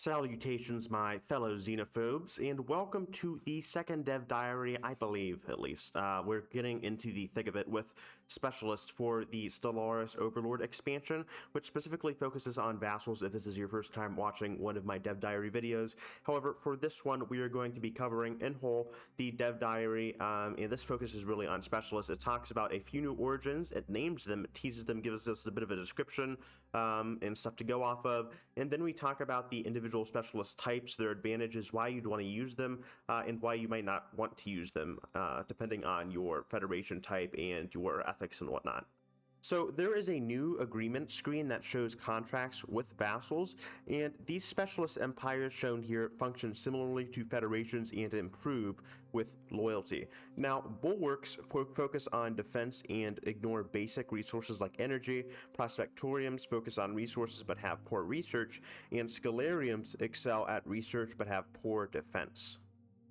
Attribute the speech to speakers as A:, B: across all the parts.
A: Salutations, my fellow xenophobes, and welcome to the second dev diary, I believe, at least. We're getting into the thick of it with Specialist for the Stellaris Overlord expansion, which specifically focuses on vassals if this is your first time watching one of my dev diary videos. However, for this one, we are going to be covering in whole the dev diary, and this focuses really on Specialist. It talks about a few new origins, it names them, it teases them, gives us a bit of a description and stuff to go off of, and then we talk about the individual specialist types, their advantages, why you'd want to use them, and why you might not want to use them, depending on your federation type and your ethics and whatnot. So there is a new agreement screen that shows contracts with vassals, and these specialist empires shown here function similarly to federations and improve with loyalty. Now, bulwarks focus on defense and ignore basic resources like energy, prospectoriums focus on resources but have poor research, and scalariums excel at research but have poor defense.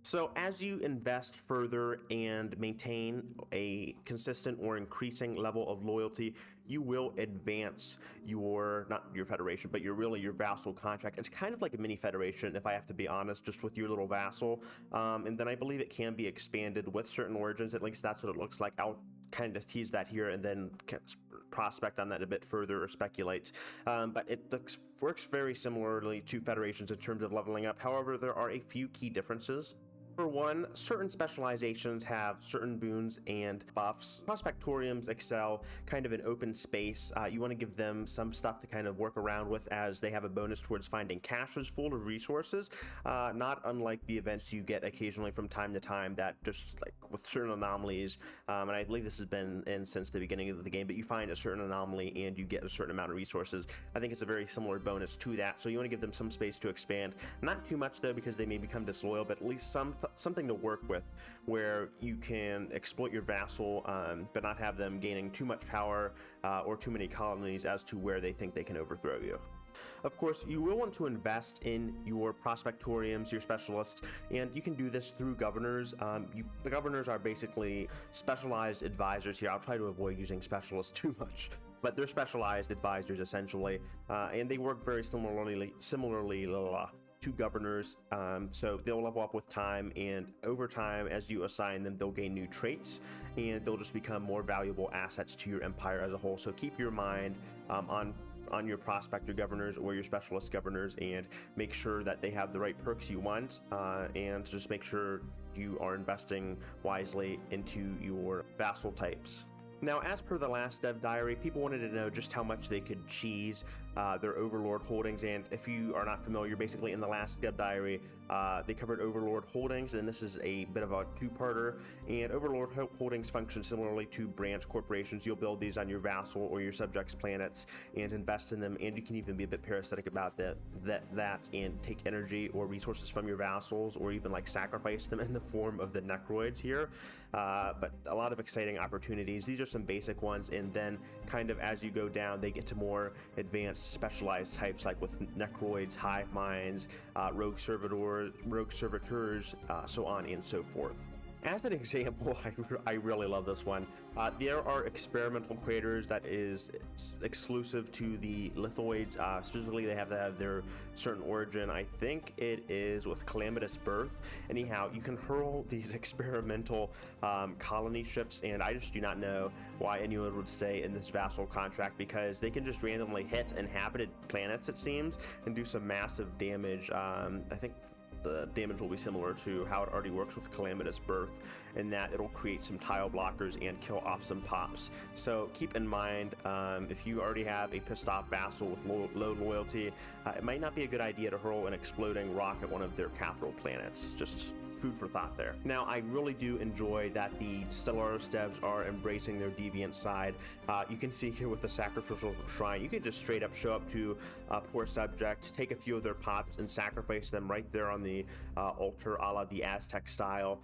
A: So as you invest further and maintain a consistent or increasing level of loyalty, you will advance your, not your federation, but your vassal contract. It's kind of like a mini federation, if I have to be honest, just with your little vassal. And then I believe it can be expanded with certain origins. At least that's what it looks like. I'll kind of tease that here and then prospect on that a bit further or speculate. But it works very similarly to federations in terms of leveling up. However, there are a few key differences. For one, certain specializations have certain boons and buffs. Prospectoriums excel kind of in open space. You want to give them some stuff to kind of work around with, as they have a bonus towards finding caches full of resources, not unlike the events you get occasionally from time to time that just like with certain anomalies, and I believe this has been in since the beginning of the game, but you find a certain anomaly and you get a certain amount of resources. I think it's a very similar bonus to that, so you want to give them some space to expand. Not too much though, because they may become disloyal, but at least something to work with where you can exploit your vassal, but not have them gaining too much power or too many colonies as to where they think they can overthrow you. Of course, you will want to invest in your prospectoriums, your specialists, and you can do this through governors. The governors are basically specialized advisors here. I'll try to avoid using specialists too much, but they're specialized advisors essentially, and they work very similarly to governors, so they'll level up with time, and over time as you assign them, they'll gain new traits and they'll just become more valuable assets to your empire as a whole. So keep your mind on your prospector governors or your specialist governors, and make sure that they have the right perks you want, and just make sure you are investing wisely into your vassal types. Now, as per the last dev diary, people wanted to know just how much they could cheese their Overlord holdings, and if you are not familiar, basically in the last dev diary, they covered Overlord holdings, and this is a bit of a two-parter, and Overlord holdings function similarly to branch corporations. You'll build these on your vassal or your subjects' planets and invest in them, and you can even be a bit parasitic about that and take energy or resources from your vassals, or even like sacrifice them in the form of the necroids here, but a lot of exciting opportunities. These are some basic ones, and then kind of as you go down, they get to more advanced specialized types, like with necroids, hive minds, rogue servitors, so on and so forth. As an example, I really love this one. There are experimental creators that is exclusive to the lithoids. Specifically, they have to have their certain origin. I think it is with calamitous birth. Anyhow, you can hurl these experimental colony ships, and I just do not know why anyone would stay in this vassal contract, because they can just randomly hit inhabited planets, it seems, and do some massive damage. I think the damage will be similar to how it already works with calamitous birth, in that it'll create some tile blockers and kill off some pops. So keep in mind, if you already have a pissed off vassal with low loyalty, it might not be a good idea to hurl an exploding rock at one of their capital planets. Just food for thought there. Now, I really do enjoy that the Stellaris devs are embracing their deviant side. You can see here with the sacrificial shrine, you can just straight up show up to a poor subject, take a few of their pops and sacrifice them right there on the altar, a la the Aztec style.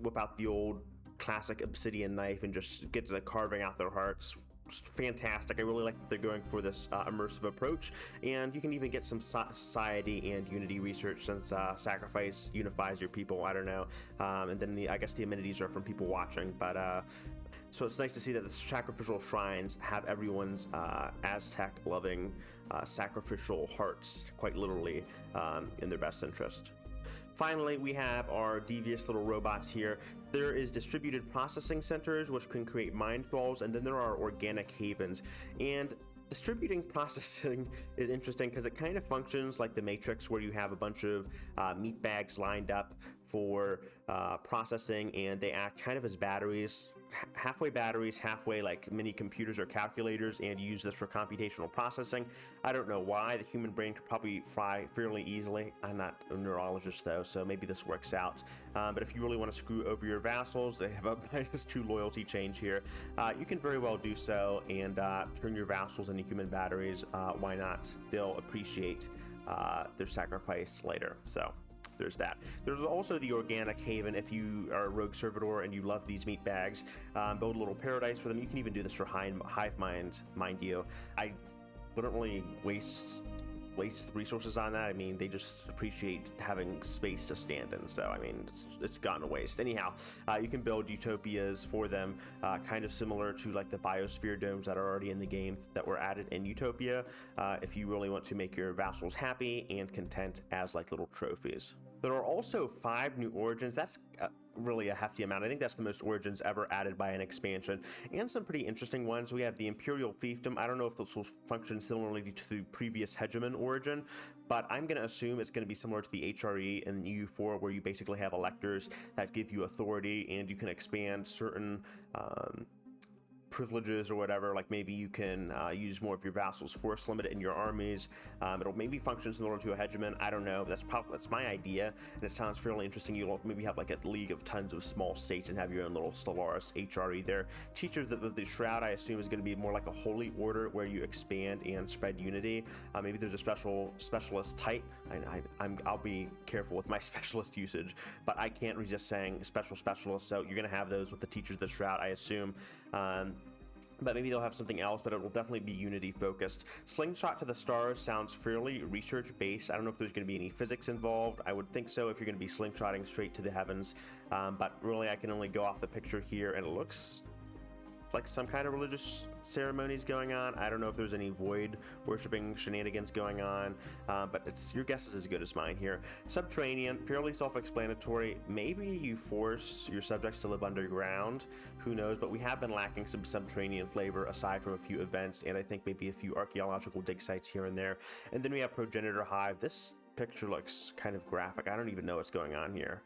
A: Whip out the old classic obsidian knife and just get to carving out their hearts. fantastic. I really like that they're going for this immersive approach, and you can even get some society and unity research, since sacrifice unifies your people. I don't know, and then I guess the amenities are from people watching, but so it's nice to see that the sacrificial shrines have everyone's Aztec loving sacrificial hearts, quite literally, in their best interest. Finally, we have our devious little robots here. There is distributed processing centers, which can create mind thralls, and then there are organic havens. And distributing processing is interesting because it kind of functions like the Matrix, where you have a bunch of meat bags lined up for processing, and they act kind of as batteries. Halfway batteries, halfway like mini computers or calculators, and use this for computational processing. I don't know why. The human brain could probably fry fairly easily. I'm not a neurologist though, so maybe this works out. But if you really want to screw over your vassals, they have a -2 loyalty change here. You can very well do so and turn your vassals into human batteries. Why not? They'll appreciate their sacrifice later. So there's that. There's also the organic haven. If you are a rogue servitor and you love these meat bags, build a little paradise for them. You can even do this for hive minds, mind you. I wouldn't really waste resources on that. I mean, they just appreciate having space to stand in, so I mean, it's gone to waste. Anyhow, you can build utopias for them, kind of similar to like the biosphere domes that are already in the game that were added in Utopia, if you really want to make your vassals happy and content as like little trophies. There are also 5 new origins. That's really a hefty amount. I think that's the most origins ever added by an expansion, and some pretty interesting ones. We have the Imperial Fiefdom. I don't know if this will function similarly to the previous Hegemon origin, but I'm going to assume it's going to be similar to the HRE and U4, where you basically have electors that give you authority, and you can expand certain privileges or whatever. Like maybe you can use more of your vassals force limit in your armies. It'll maybe function similar to a hegemon. I don't know. That's my idea, and it sounds fairly interesting. You'll maybe have like a league of tons of small states and have your own little Stellaris HRE there. Teachers of the Shroud, I assume, is going to be more like a holy order where you expand and spread unity. Maybe there's a specialist type. I'll be careful with my specialist usage, but I can't resist saying specialist. So you're going to have those with the Teachers of the Shroud, I assume. But maybe they'll have something else, but it will definitely be unity focused. Slingshot to the Stars sounds fairly research based. I don't know if there's going to be any physics involved. I would think so if you're going to be slingshotting straight to the heavens, but really I can only go off the picture here, and it looks like some kind of religious ceremonies going on. I don't know if there's any void worshipping shenanigans going on, but your guess is as good as mine here. Subterranean, fairly self-explanatory. Maybe you force your subjects to live underground, who knows, but we have been lacking some subterranean flavor aside from a few events, and I think maybe a few archaeological dig sites here and there. And then we have Progenitor Hive. This picture looks kind of graphic. I don't even know what's going on here.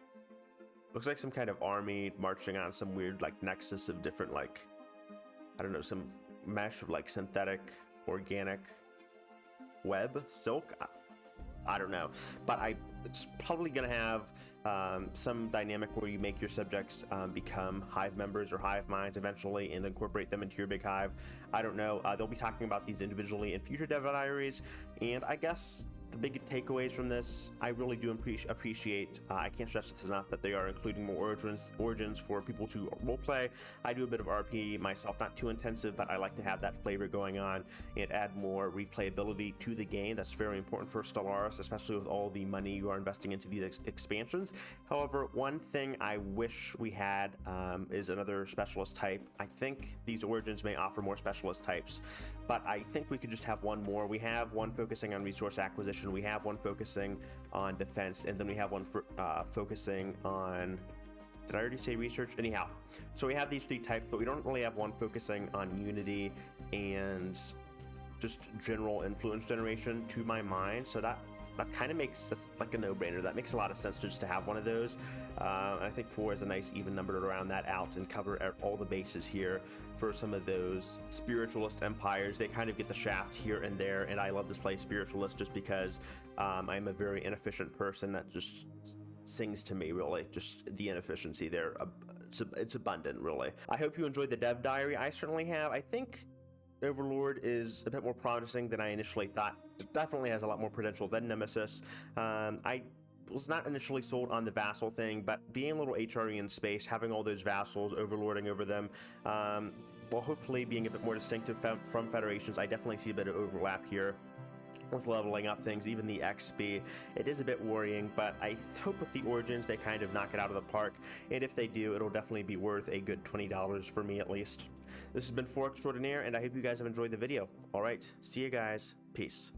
A: Looks like some kind of army marching on some weird like nexus of different, like, I don't know, some mesh of like synthetic, organic web, silk. I don't know, but it's probably going to have some dynamic where you make your subjects become hive members or hive minds eventually and incorporate them into your big hive. I don't know. They'll be talking about these individually in future dev diaries, and I guess the big takeaways from this, I really do appreciate, I can't stress this enough, that they are including more origins for people to roleplay. I do a bit of RP myself, not too intensive, but I like to have that flavor going on and add more replayability to the game. That's very important for Stellaris, especially with all the money you are investing into these expansions. However, one thing I wish we had is another specialist type. I think these origins may offer more specialist types, but I think we could just have one more. We have one focusing on resource acquisition, we have one focusing on defense, and then we have one for focusing on, did I already say research? Anyhow, so we have these 3 types, but we don't really have one focusing on unity and just general influence generation to my mind. So that kind of makes, that's like a no-brainer. That makes a lot of sense just to have one of those. I think 4 is a nice even number to round that out and cover all the bases here for some of those spiritualist empires. They kind of get the shaft here and there, and I love to play spiritualist just because I'm a very inefficient person that just sings to me, really. Just the inefficiency there. It's abundant, really. I hope you enjoyed the dev diary. I certainly have. I think Overlord is a bit more promising than I initially thought. It definitely has a lot more potential than Nemesis. I was not initially sold on the vassal thing, but being a little HRE in space, having all those vassals overlording over them, while hopefully being a bit more distinctive from Federations, I definitely see a bit of overlap here with leveling up things, even the XP. It is a bit worrying, but I hope with the Origins they kind of knock it out of the park, and if they do, it'll definitely be worth a good $20 for me at least. This has been 4 Extraordinaire, and I hope you guys have enjoyed the video. Alright, see you guys. Peace.